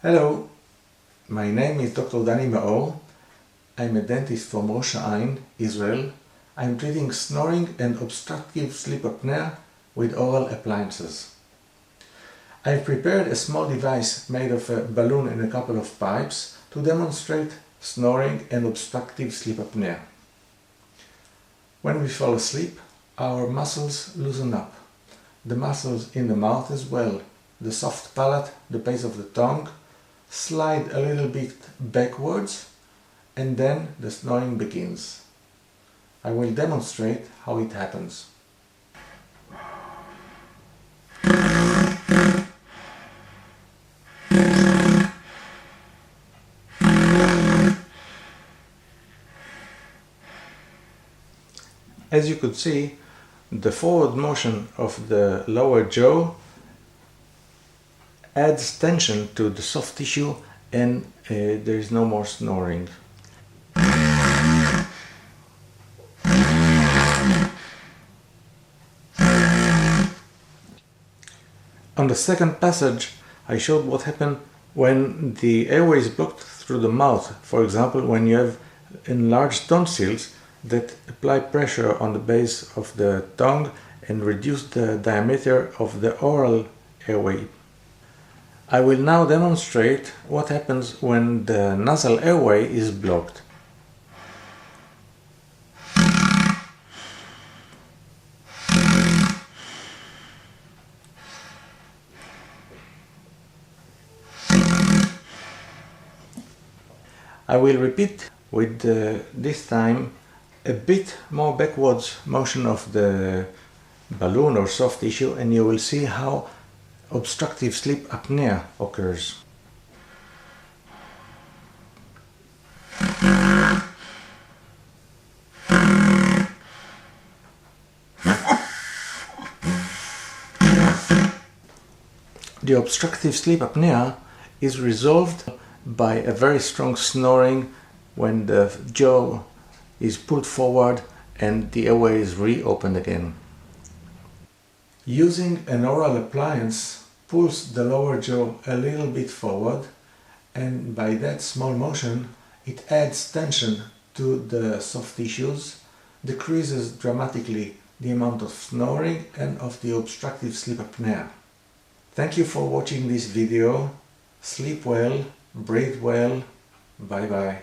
Hello, my name is Dr. Danny Maor. I'm a dentist from Rosh Hashanah, Israel. I'm treating snoring and obstructive sleep apnea with oral appliances. I've prepared a small device made of a balloon and a couple of pipes to demonstrate snoring and obstructive sleep apnea. When we fall asleep, our muscles loosen up. The muscles in the mouth as well, the soft palate, the base of the tongue, slide a little bit backwards, and then the snoring begins. I will demonstrate how it happens. As you could see, the forward motion of the lower jaw adds tension to the soft tissue and there is no more snoring. On the second passage, I showed what happened when the airway is blocked through the mouth. For example, when you have enlarged tonsils that apply pressure on the base of the tongue and reduce the diameter of the oral airway. I will now demonstrate what happens when the nasal airway is blocked. I will repeat with this time a bit more backwards motion of the balloon or soft tissue, and you will see how obstructive sleep apnea occurs. The obstructive sleep apnea is resolved by a very strong snoring when the jaw is pulled forward and the airway is reopened again. Using an oral appliance pulls the lower jaw a little bit forward, and by that small motion it adds tension to the soft tissues, decreases dramatically the amount of snoring and of the obstructive sleep apnea. Thank you for watching this video. Sleep well, breathe well, bye bye.